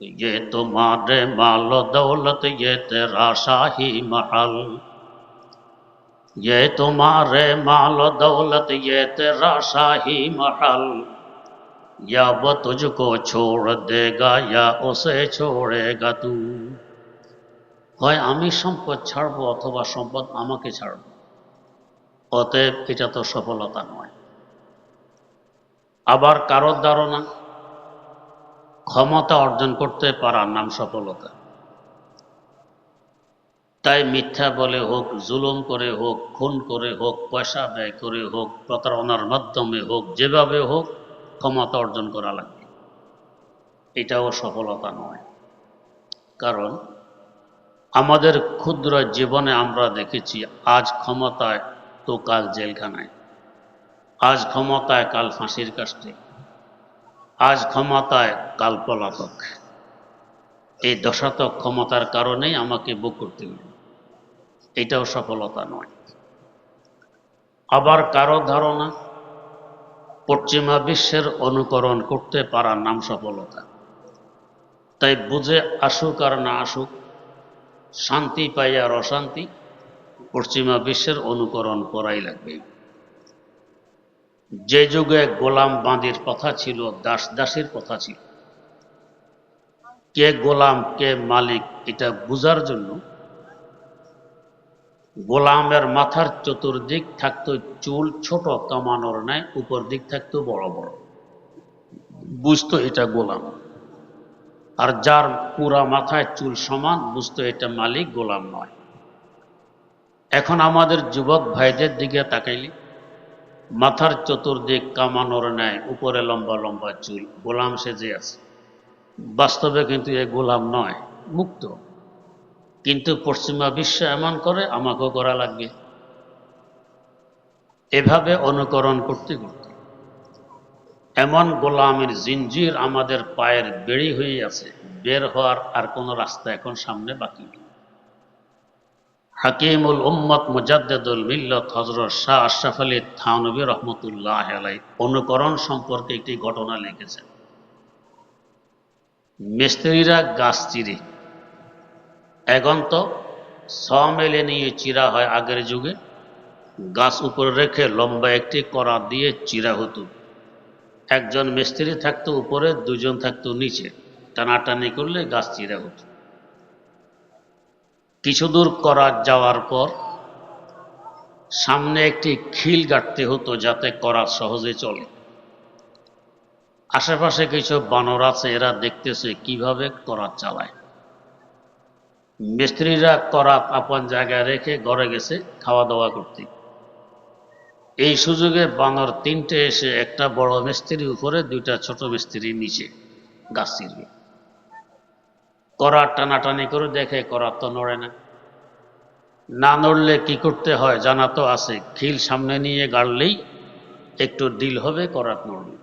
ये तुम्हारे मालो दौलत ये तेरा शाही महल, ये तुम्हारे मालो दौलत ये तेरा शाही महल, या वो तुझको छोड़ देगा या उसे छोड़ेगा तू। হয় আমি সম্পদ ছাড়বো অথবা সম্পদ আমাকে ছাড়বো। অতএব এটা তো সফলতা নয়। আবার কারোর ধারণা ক্ষমতা অর্জন করতে পারার নাম সফলতা। তাই মিথ্যা বলে হোক, জুলুম করে হোক, খুন করে হোক, পয়সা ব্যয় করে হোক, প্রতারণার মাধ্যমে হোক, যেভাবে হোক ক্ষমতা অর্জন করা লাগবে। এটাও সফলতা নয়। কারণ আমাদের ক্ষুদ্র জীবনে আমরা দেখেছি, আজ ক্ষমতায় তো কাল জেলখানায়, আজ ক্ষমতায় কাল ফাঁসির কাষ্টে, আজ ক্ষমতায় কাল পলাতক। এই দশাতক ক্ষমতার কারণেই আমাকে ভোগ করতে হল। এটাও সফলতা নয়। আবার কারো ধারণা পশ্চিমা বিশ্বের অনুকরণ করতে পারার নাম সফলতা। তাই বুঝে আসুক আর না আসুক, শান্তি পাই আর অশান্তি, পশ্চিমা বিশ্বের অনুকরণ করাই লাগবে। যে যুগে গোলাম বাঁধির কথা ছিল, দাস দাসীর কথা ছিল, কে গোলাম কে মালিক এটা বুঝার জন্য গোলামের মাথার চতুর্দিক থাকতো চুল ছোট কামানোর ন্যায়, উপর দিক থাকতো বড় বড়, বুঝতো এটা গোলাম। আর যার পুরা মাথায় চুল সমান, বুঝতো এটা মালিক, গোলাম নয়। এখন আমাদের যুবক ভাইদের দিকে তাকাইলে মাথার চতুর্দিক কামানোর ন্যায়, উপরে লম্বা লম্বা চুল, গোলাম সেজে আছে। বাস্তবে কিন্তু এ গোলাম নয়, মুক্ত। কিন্তু পশ্চিমা বিশ্ব এমন করে, আমাকেও করা লাগবে। এভাবে অনুকরণ করতে করতে এমন গোলামের জিনজির আমাদের পায়ের বেড়ি হয়ে আছে, বের হওয়ার আর কোনো রাস্তা এখন সামনে বাকি নেই। হাকিমুল উম্মত মুজাদ্দেদুল মিল্লত হযরত শাহ আশরাফ আলী থানভী রহমতুল্লাহ আলাইহি অনুকরণ সম্পর্কে একটি ঘটনা লিখেছেন। মিস্ত্রিরা গাছ চিরে, এখন তো মেলে নিয়ে চিরা হয়, আগের যুগে গাছ উপরে রেখে লম্বা একটি করাত দিয়ে চিরা হতো। একজন মিস্ত্রি থাকতো উপরে, দুজন থাকতো নিচে, টানাটানি করলে গাছ চিরা হতো। কিছু দূর করাত যাওয়ার পর সামনে একটি খিল গাঁটতে হতো যাতে করাত সহজে চলে। আশেপাশে কিছু বানর আছে, এরা দেখতেছে কিভাবে করাত চালায়। মিস্ত্রিরা করাত আপন জায়গায় রেখে ঘরে গেছে খাওয়া দাওয়া করতে। এই সুযোগে বানর তিনটে এসে একটা বড় মিস্ত্রি উপরে, দুইটা ছোট মিস্ত্রি নিচে গাছ চিরবে। করাত টানাটানি করে দেখে করাত তো নড়ে না। না নড়লে কি করতে হয় জানা তো আছে, খিল সামনে নিয়ে গাড়লেই একটু ডিল হবে, করাত নড়বে।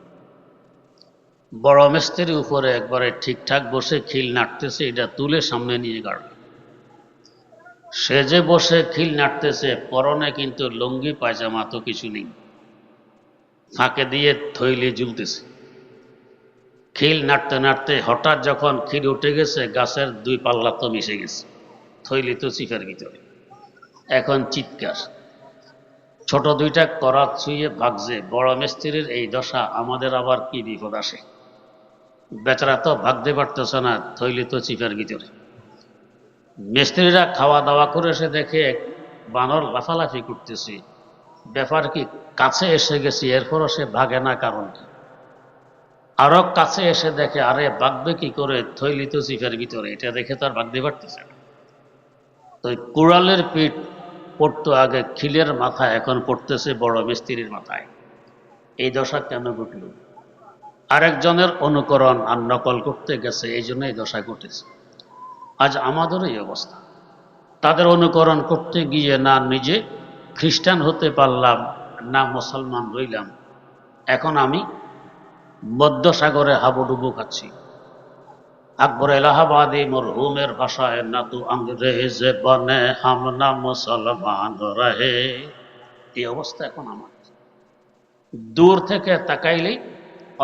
বড় মিস্ত্রি উপরে একবারে ঠিকঠাক বসে খিল নাড়তেছে, এটা তুলে সামনে নিয়ে গাড়বে। সে যে বসে খিল নাড়তেছে, পরনে কিন্তু লুঙ্গি পায়জামা তো কিছু নেই, ফাঁকে দিয়ে থইলে ঝুলতেছে। খিল নাড়তে নাড়তে হঠাৎ যখন খিল উঠে গেছে, গাছের দুই পাল্লা তো মিশে গেছে, থইলি তো চিকার ভিতরে। এখন চিৎকার, ছোট দুইটা করাত ছুঁয়ে ভাগছে। বড় মিস্ত্রির এই দশা, আমাদের আবার কি বিপদ আসে। বেচারা তো ভাগতে পারতেছে না, থইলি তো চিকার ভিতরে। মিস্ত্রিরা খাওয়া দাওয়া করে এসে দেখে বানর লাফালাফি করতেছে। ব্যাপার কি, কাছে এসে গেছি এরপরও সে ভাগে না, কারণ কি? আরো কাছে এসে দেখে, আরে ভাগবে কি করে, থইলি তো চিকার ভিতরে, এটা দেখে তো আর ভাগতে পারতেছে না। তো কুড়ালের পিঠ পড়তো আগে খিলের মাথায়, এখন পড়তেছে বড় মিস্ত্রির মাথায়। এই দশা কেন ঘটল? আরেকজনের অনুকরণ আর নকল করতে গেছে, এই জন্য এই দশা ঘটেছে। আজ আমাদেরও এই অবস্থা। তাদের অনুকরণ করতে গিয়ে না নিজে খ্রিস্টান হতে পারলাম, না মুসলমান রইলাম। এখন আমি মধ্যসাগরে হাবুডুবু খাচ্ছি। আকবর এলাহাবাদী মরহুমের ভাষায়, না তু আংরেজ বনে হাম না মুসলমান রহে। এই অবস্থা এখন আমার। দূর থেকে তাকাইলেই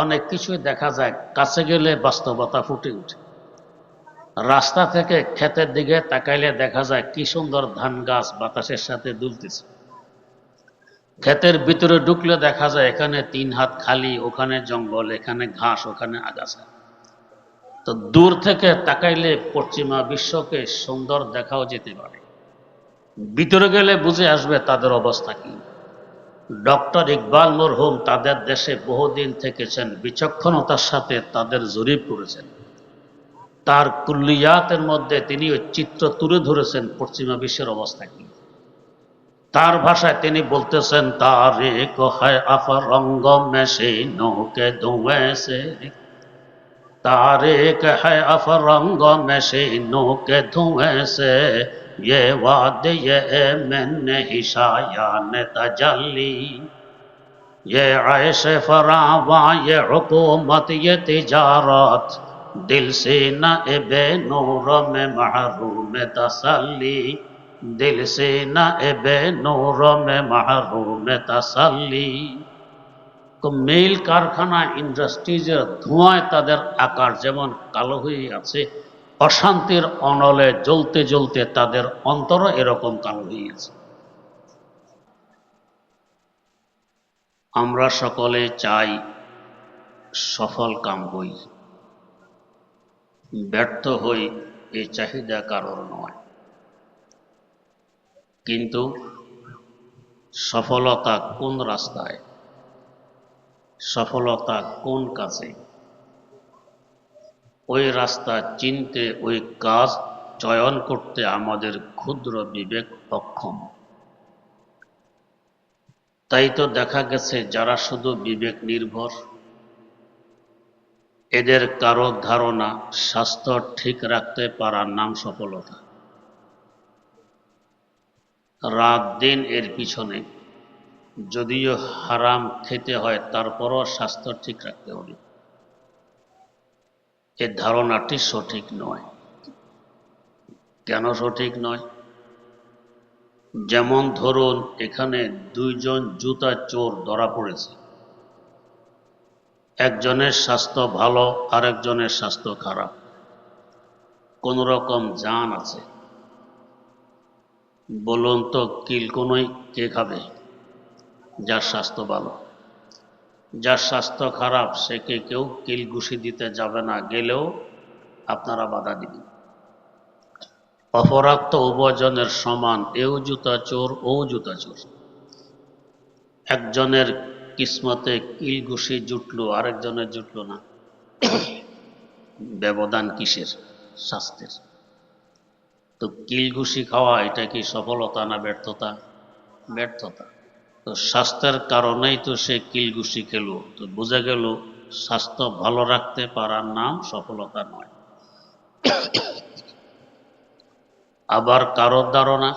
অনেক কিছুই দেখা যায়, কাছে গেলে বাস্তবতা ফুটে ওঠে। রাস্তা থেকে ক্ষেতের দিকে তাকাইলে দেখা যায় কি সুন্দর ধান গাছ বাতাসের সাথে দুলতেছে। ক্ষেতের ভিতরে ঢুকলে দেখা যায় এখানে 3 হাত খালি, ওখানে জঙ্গল, এখানে ঘাস, ওখানে আগাছা। তো দূর থেকে তাকাইলে পশ্চিমা বিশ্বকে সুন্দর দেখাও যেতে পারে, ভিতরে গেলে বুঝে আসবে তাদের অবস্থা কি। ডক্টর ইকবাল মরহুম তাদের দেশে বহুদিন থেকেছেন, বিচক্ষণতার সাথে তাদের জরিপ করেছেন। তার কুল্লিয়াতের মধ্যে তিনি ওই চিত্র তুলে ধরেছেন পশ্চিমা বিশ্বের অবস্থা কি। তার ভাষায় তিনি বলতেছেন, তারিক है अफरंग मशीनों के धुएं से, तारीक है अफरंग मशीनों के धुएं से, ये वादे ये मैंने हिशायान तजल्ली, ये ऐश फरावा ये हुकूमत ये तिजारत, दिल से न एबे नूर में महरूम तसल्ली, दिल से न एबे नूर में महरूम तसल्ली। মিল কারখানা ইন্ডাস্ট্রিজের ধোঁয়ায় তাদের আকার যেমন কালো হয়ে আছে, অশান্তির অনলে জ্বলতে জ্বলতে তাদের অন্তরও এরকম কালো হয়ে আছে। আমরা সকলে চাই সফল কাম হই, ব্যর্থ হই এই চাহিদা কারোর নয়। কিন্তু সফলতা কোন রাস্তায়, সফলতা কোন কাজে, ওই রাস্তা চিনতে, ওই কাজ চয়ন করতে আমাদের ক্ষুদ্র বিবেক অক্ষম। তাই তো দেখা গেছে যারা শুধু বিবেক নির্ভর, এদের কারো ধারণা স্বাস্থ্য ঠিক রাখতে পারার নাম সফলতা। রাত দিন এর পিছনে, যদিও হারাম খেতে হয় তারপরও স্বাস্থ্য ঠিক রাখতে হবে, এ ধারণাটি সঠিক নয়। কেন সঠিক নয়? যেমন ধরুন এখানে 2 জন জুতা চোর ধরা পড়েছে, একজনের স্বাস্থ্য ভালো, আরেকজনের স্বাস্থ্য খারাপ, কোন রকম জান আছে। বলুন তো কিলকোনই কে খাবে? যার স্বাস্থ্য ভালো। যার স্বাস্থ্য খারাপ সেকে কেউ কিল ঘুষি দিতে যাবে না, গেলেও আপনারা বাধা দিবেন। অপরাধ তো উভয়জনের সমান, এও জুতা চোর ও জুতা চোর। একজনের কিসমতে কিল ঘুষি জুটলো, আরেকজনের জুটলো না, ব্যবধান কিসের? স্বাস্থ্যের। তো কিল ঘুষি খাওয়া এটা কি সফলতা না ব্যর্থতা? ব্যর্থতা। তো স্বাস্থ্যের কারণেই তো সে কিল ঘুষি খেলো, তো বোঝা গেল স্বাস্থ্য ভালো রাখতে পারার নাম সফলতা নয়। আবার কারোর ধারণা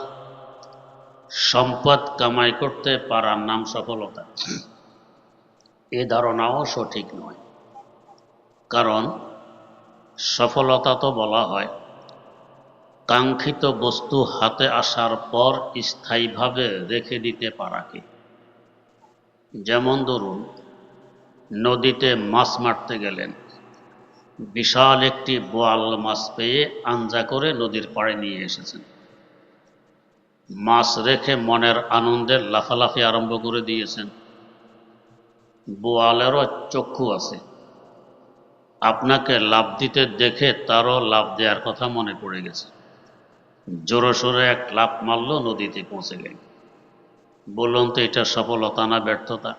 সম্পদ কামাই করতে পারার নাম সফলতা, এ ধারণাও সঠিক নয়। কারণ সফলতা তো বলা হয় কাঙ্ক্ষিত বস্তু হাতে আসার পর স্থায়ীভাবে রেখে দিতে পারাকে। যেমন ধরুন নদীতে মাছ মারতে গেলেন, বিশাল একটি বোয়াল মাছ পেয়ে আঞ্জা করে নদীর পাড়ে নিয়ে এসেছেন। মাছ রেখে মনের আনন্দে লাফালাফি আরম্ভ করে দিয়েছেন। বোয়ালেরও চক্ষু আছে, আপনাকে লাফ দিতে দেখে তারও লাফ দেওয়ার কথা মনে পড়ে গেছে, জোরে সোরে এক লাফ মারল, নদীতে পৌঁছে গেল। বলুন তো এটা সফলতা না ব্যর্থতা?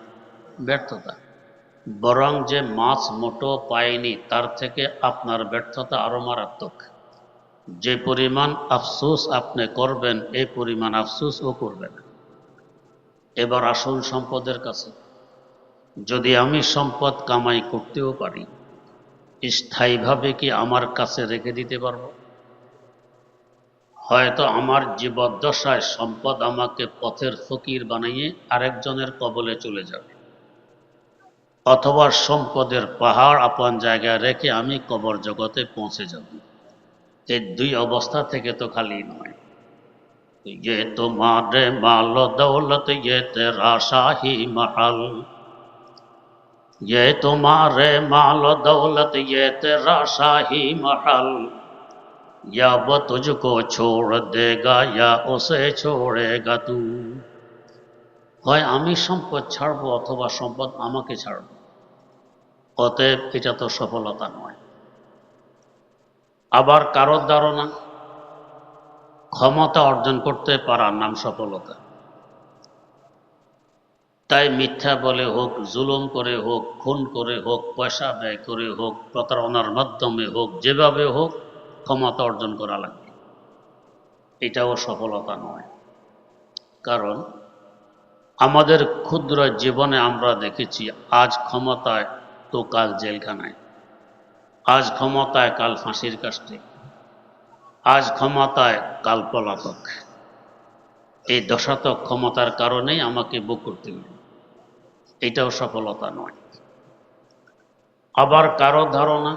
ব্যর্থতা। বরং যে মাছ মোটো পায়নি তার থেকে আপনার ব্যর্থতা আরো মারাত্মক। যে পরিমাণ আফসোস আপনি করবেন এই পরিমাণ আফসোস ও করবেন। এবার আসুন সম্পদের কাছে। যদি আমি সম্পদ কামাই করতেও পারি, স্থায়ীভাবে কি আমার কাছে রেখে দিতে পারবো? হয়তো আমার জীবদ্দশায় সম্পদ আমাকে পথের ফকির বানিয়ে আরেকজনের কবলে চলে যাবে, অথবা সম্পদের পাহাড় আপন জায়গায় রেখে আমি কবর জগতে পৌঁছে যাব। এই 2 অবস্থা থেকে তো খালি নয়। ये तुम्हारे माल दौलत ये तेरा शाही महल, ये तुम्हारे माल दौलत ये तेरा शाही महल, या वो तुझको छोड़ देगा या उसे छोड़ेगा तू। হয় আমি সম্পদ ছাড়বো অথবা সম্পদ আমাকে ছাড়বো। অতএব এটা তো সফলতা নয়। আবার কারোর ধারণা ক্ষমতা অর্জন করতে পারার নাম সফলতা। তাই মিথ্যা বলে হোক, জুলুম করে হোক, খুন করে হোক, পয়সা ব্যয় করে হোক, প্রতারণার মাধ্যমে হোক, যেভাবে হোক ক্ষমতা অর্জন করা লাগবে। এটাও সফলতা নয়। কারণ আমাদের ক্ষুদ্র জীবনে আমরা দেখেছি, আজ ক্ষমতায় তো কাল জেলখানায়, আজ ক্ষমতায় কাল ফাঁসির কাষ্টে, আজ ক্ষমতায় কাল পলাতক। এই দশা তো ক্ষমতার কারণেই আমাকে ভোগ করতে হবে। এটাও সফলতা নয়। আবার কারো ধারণা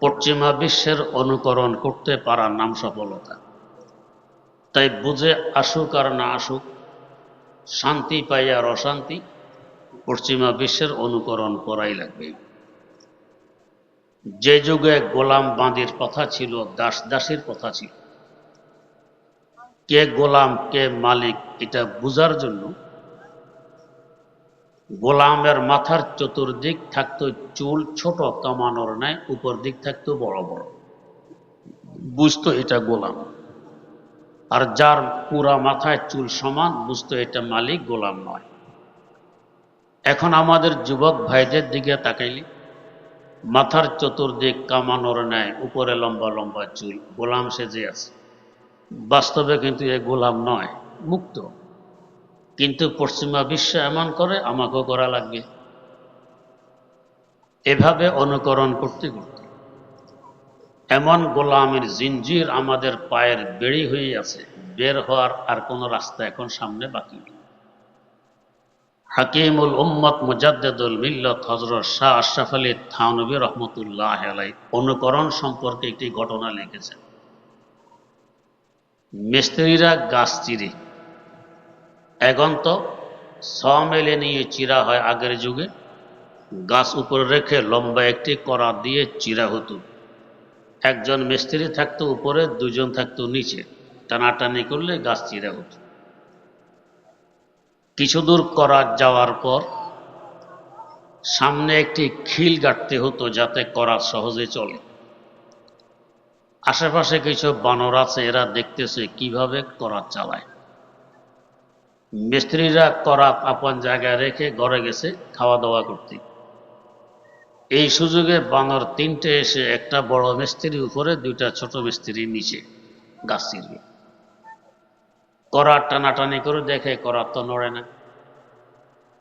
পশ্চিমা বিশ্বের অনুকরণ করতে পারার নাম সফলতা। তাই বুঝে আসুক আর না আসুক, শান্তি পাই আর অশান্তি, পশ্চিমা বিশ্বের অনুকরণ করাই লাগবে। যে যুগে গোলাম বাঁধির কথা ছিল, দাস দাসীর কথা ছিল, কে গোলাম কে মালিক এটা বুঝার জন্য গোলামের মাথার চতুর্দিক থাকতো চুল ছোট কামানোর ন্যায়, উপর দিক থাকতো বড় বড়, বুঝতো এটা গোলাম। আর যার পুরা মাথায় চুল সমান, বুঝতো এটা মালিক, গোলাম নয়। এখন আমাদের যুবক ভাইদের দিকে তাকাইলে মাথার চতুর্দিক কামানোর ন্যায়, উপরে লম্বা লম্বা চুল, গোলাম সেজে আছে। বাস্তবে কিন্তু এ গোলাম নয়, মুক্ত। কিন্তু পশ্চিমা বিশ্ব এমন করে, আমাকেও করা লাগবে। এভাবে অনুকরণ করতে করতে এমন গোলামের জিনজির আমাদের পায়ের বেড়ি হয়ে আছে, বের হওয়ার আর কোনো রাস্তা এখন সামনে বাকি নেই। হাকিমুল উম্মত মুজাদ্দেদুল মিল্লত হযরত শাহ আশরাফ আলী থানভী রহমতুল্লাহ আলাইহি অনুকরণ সম্পর্কে একটি ঘটনা লিখেছেন। মিস্ত্রিরা গাছ চিরে, এখন তো মেলে নিয়ে চিরা হয়, আগের যুগে গাছ উপরে রেখে লম্বা একটি করা দিয়ে চিরা হতো। একজন মিস্ত্রি থাকতো উপরে, দুজন থাকতো নিচে, টানাটানি করলে গাছ চিরা হতো। কিছু দূর করা যাওয়ার পর সামনে একটি খিল গাঁটতে হতো, যাতে করাত সহজে চলে। আশেপাশে কিছু বানর আছে, এরা দেখতেছে কিভাবে করাত চালায়। মিস্ত্রিরা করাত আপন জায়গায় রেখে ঘরে গেছে খাওয়া দাওয়া করতে। এই সুযোগে বানর তিনটে এসে, একটা বড় মিস্ত্রি উপরে, দুইটা ছোট মিস্ত্রি নিচে গাছ চিরবে। করাত টানাটানি করে দেখে করাত তো নড়ে না।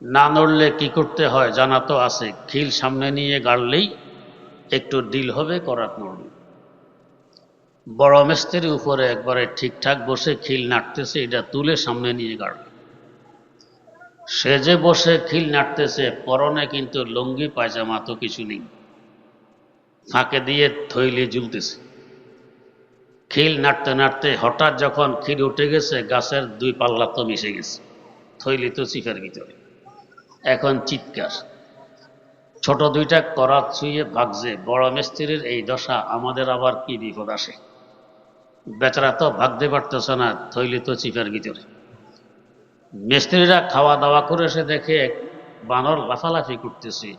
না নড়লে কি করতে হয় জানা তো আছে, খিল সামনে নিয়ে গাড়লেই একটু ডিল হবে, করাত নড়বে। বড় মিস্ত্রি উপরে একবারে ঠিকঠাক বসে খিল নাড়তেছে, এটা তুলে সামনে নিয়ে গাড়বে। সে যে বসে খিল নাড়তেছে, পরনে কিন্তু লুঙ্গি পায়জামা তো কিছু নেই, ফাঁকে দিয়ে থইলে ঝুলতেছে। খিল নাড়তে নাড়তে হঠাৎ যখন খিল উঠে গেছে, গাছের দুই পাল্লা তো মিশে গেছে, থইলি তো চিফের ভিতরে। এখন চিৎকার, ছোট দুইটা করাত ছুঁয়ে ভাগছে। বড় মিস্ত্রির এই দশা, আমাদের আবার কি বিপদ আসে। বেচারা তো ভাগতে পারতেছে না, থইলি তো চিফের ভিতরে। মিস্ত্রিরা খাওয়া দাওয়া করে এসে দেখে বানর লাফালাফি করতেছে।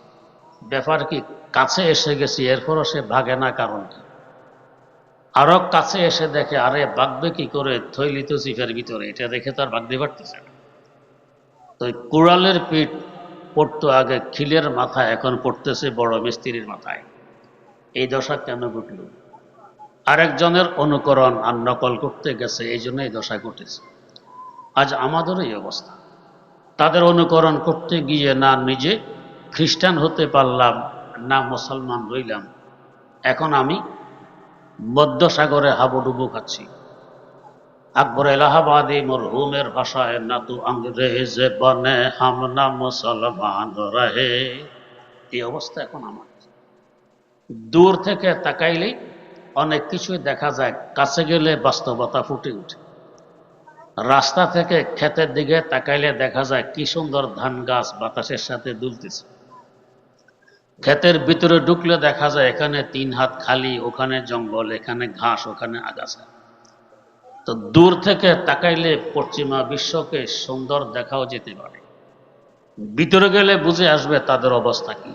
ব্যাপার কি, কাছে এসে গেছি, এরপরও সে ভাগে না, কারণ কি? আরো কাছে এসে দেখে, আরে ভাগবে কি করে, থইলি তো চিফের ভিতরে, এটা দেখে তো আর ভাগতে পারতেছে না। তো কুড়ালের পিঠ পড়তো আগে খিলের মাথায়, এখন পড়তেছে বড় মিস্ত্রির মাথায়। এই দশা কেন ঘটল? আরেকজনের অনুকরণ আর নকল করতে গেছে, এই জন্য এই দশা ঘটেছে। আজ আমাদেরও এই অবস্থা। তাদের অনুকরণ করতে গিয়ে না নিজে খ্রিস্টান হতে পারলাম, না মুসলমান রইলাম, এখন আমি মধ্যসাগরে হাবুডুবু খাচ্ছি। আকবর এলাহাবাদী মরহুমের ভাষায়, না তু আংরেজ বনে হাম না মুসলমান রহে। এই অবস্থা এখন আমার। দূর থেকে তাকাইলেই অনেক কিছুই দেখা যায়, কাছে গেলে বাস্তবতা ফুটে ওঠে। রাস্তা থেকে ক্ষেতের দিকে তাকাইলে দেখা যায় কি সুন্দর ধান গাছ বাতাসের সাথে দুলতেছে। ক্ষেতের ভিতরে ঢুকলে দেখা যায় এখানে 3 হাত খালি, ওখানে জঙ্গল, এখানে ঘাস, ওখানে আগাছা। তো দূর থেকে তাকাইলে পশ্চিমা বিশ্বকে সুন্দর দেখাও যেতে পারে, ভিতরে গেলে বুঝে আসবে তাদের অবস্থা কি।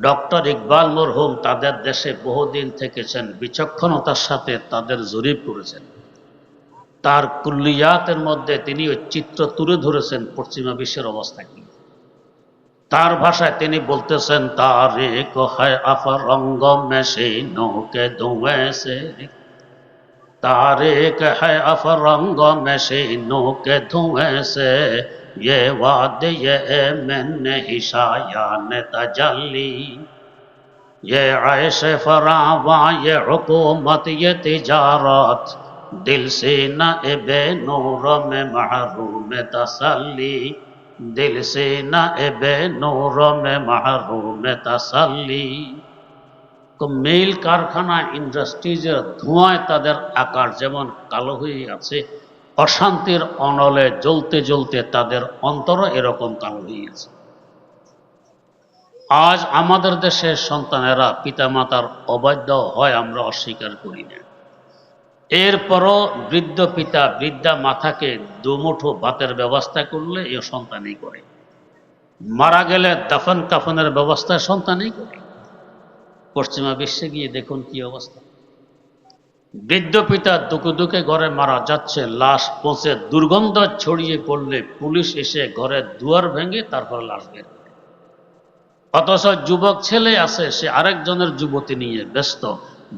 ডক্টর ইকবাল মরহুম তাদের দেশে বহুদিন থেকেছেন, বিচক্ষণতার সাথে তাদের জরিপ করেছেন। তার কুল্লিয়াতের মধ্যে তিনি ওই চিত্র তুলে ধরেছেন পশ্চিমা বিশ্বের অবস্থা কি। তার ভাষায় তিনি বলতেছেন, তারিক হয় আফরঙ্গ মেশে নৌকে ধুয়ে সে, तारिक है अफरंग में शीनों के धुएं से, ये वाद ये मैंने हिशायान तजल्ली, ये ऐश फरावा ये हुकूमत ये तिजारत, दिल से न एबे नूर में महरूम तसल्ली, दिल से न एबे नूर में महरूम तसल्ली। মিল কারখানা ইন্ডাস্ট্রিজের ধোঁয়ায় তাদের আকার যেমন কালো হয়ে আছে, অশান্তির অনলে জ্বলতে জ্বলতে তাদের অন্তর এরকম কালো হয়ে আছে। আজ আমাদের দেশের সন্তানেরা পিতামাতার অবাধ্য হয়, আমরা অস্বীকার করি না। এরপরও বৃদ্ধ পিতা বৃদ্ধা মাতাকে দুমুঠো ভাতের ব্যবস্থা করলে এ সন্তানই করে, মারা গেলে দাফন কাফনের ব্যবস্থা সন্তানই করে। পশ্চিমা বিশ্বে গিয়ে দেখুন কি অবস্থা। বৃদ্ধ পিতা দুকে দুকে ঘরে মারা যাচ্ছে, লাশ পচে দুর্গন্ধ ছড়িয়ে পড়লে পুলিশ এসে ঘরের দুয়ার ভেঙে তারপর লাশ বের করে। অথচ যুবক ছেলে আছে, সে আরেকজনের যুবতী নিয়ে ব্যস্ত,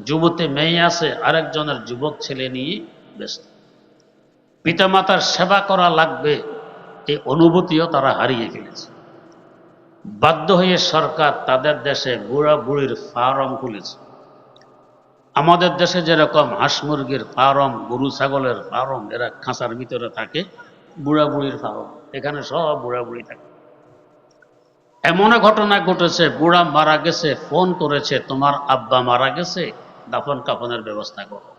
যুবতী মেয়ে আছে আরেকজনের যুবক ছেলে নিয়ে ব্যস্ত। পিতামাতার সেবা করা লাগবে এই অনুভূতিও তারা হারিয়ে ফেলেছে। বাধ্য হয়ে সরকার তাদের দেশে বুড়া বুড়ির ফার্ম খুলেছে। আমাদের দেশে যেরকম হাঁস মুরগির ফার্ম, গরু ছাগলের ফার্ম, এরা খাঁচার ভিতরে থাকে, বুড়া বুড়ির ফার্ম, এখানে সব বুড়া বুড়ি থাকে। এমন ঘটনা ঘটেছে, বুড়া মারা গেছে, ফোন করেছে, তোমার আব্বা মারা গেছে, দাফন কাফনের ব্যবস্থা করো।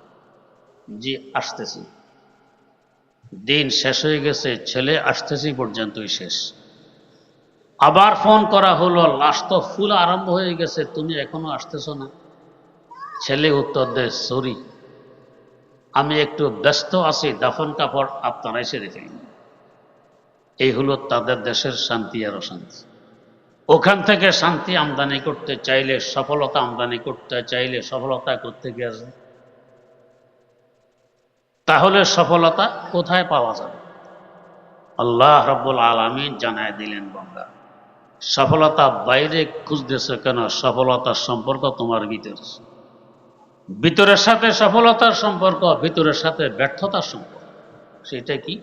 জি আসতেছি। দিন শেষ হয়ে গেছে, ছেলে আসতেছি পর্যন্তই শেষ। আবার ফোন করা হলো, লাশ তো ফুল আরম্ভ হয়ে গেছে, তুমি এখনো আসতেছ না। ছেলে উত্তর দেয়, সরি, আমি একটু ব্যস্ত আছি, দাফন কাপড় আপনারাই সেরে ফেলুন। এই হলো তাদের দেশের শান্তি আর অশান্তি। ওখান থেকে শান্তি আমদানি করতে চাইলে, সফলতা আমদানি করতে চাইলে সফলতা করতে গেছে, তাহলে সফলতা কোথায় পাওয়া যাবে? আল্লাহ রাব্বুল আলামিন জানায় দিলেন, বান্দা সফলতা বাইরে খুঁজতেছ কেন? সফলতার সম্পর্ক তোমার ভিতরে, ভিতরের সাথে সফলতার সম্পর্ক, ভিতরের সাথে ব্যর্থতার সম্পর্ক। সেটা কি?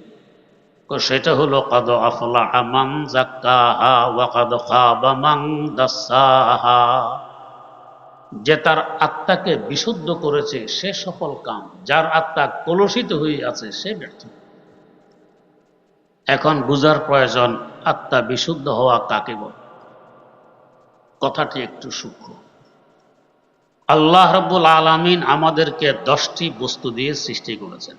সেটা হলো কাদ আফলাহা মান যাক্কাহা ওয়া কাদ খাবা মান দাসসাহা। যে তার আত্মাকে বিশুদ্ধ করেছে সে সফল কাম, যার আত্মা কলুষিত হয়ে আছে সে ব্যর্থ। এখন বুঝার প্রয়োজন, আত্মা বিশুদ্ধ হওয়া কাকে বলে। কথাটি একটু সূক্ষ্ম। আল্লাহ রাব্বুল আলামিন আমাদেরকে 10টি বস্তু দিয়ে সৃষ্টি করেছেন,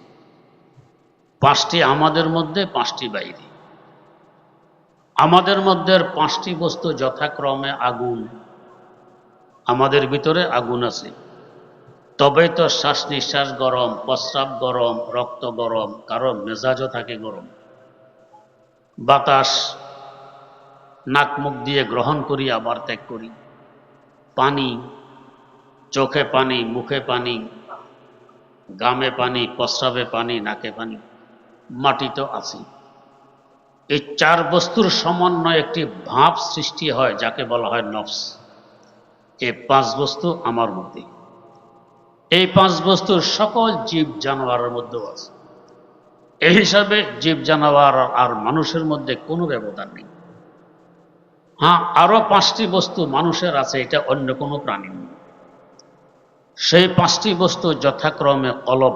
5টি আমাদের মধ্যে, 5টি বাইরে। আমাদের মধ্যে 5টি বস্তু যথাক্রমে আগুন, আমাদের ভিতরে আগুন আছে, তবেই তো শ্বাস নিঃশ্বাস গরম, প্রস্রাব গরম, রক্ত গরম, কারো মেজাজও থাকে গরম। বাতাস নাক মুখ দিয়ে গ্রহণ করি আবার ত্যাগ করি। পানি, চোখে পানি, মুখে পানি, গামে পানি, প্রস্রাবে পানি, নাকে পানি, মাটি তো আছে। এই 4 বস্তুর সমন্বয়ে একটি ভাব সৃষ্টি হয় যাকে বলা হয় নফস। এই 5 বস্তু আমার মধ্যে। এই 5 বস্তুর সকল জীব জানোয়ারের মধ্যেও আছে। এই হিসাবে জীব জানোয়ার আর মানুষের মধ্যে কোনো ব্যবধান নেই। হ্যাঁ, আরো 5টি বস্তু মানুষের আছে, এটা অন্য কোনো প্রাণী নেই। সেই 5টি বস্তু যথাক্রমে কলব।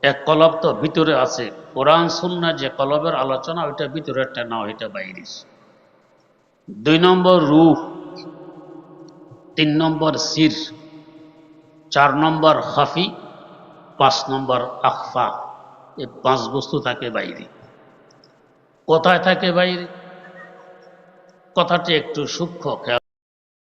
এক কলব তো ভিতরে আছে, কোরআন সুন্নাহ যে কলবের আলোচনা ওইটা ভিতরেরটা না, ওইটা বাইরে। 2 নম্বর রূহ, 3 নম্বর সির, 4 নম্বর খাফি, 5 নম্বর আখফা। এই 5 বস্তু থাকে বাইরে। কোথায় থাকে বাইরে? কথাটি একটু সূক্ষ্ম খেয়াল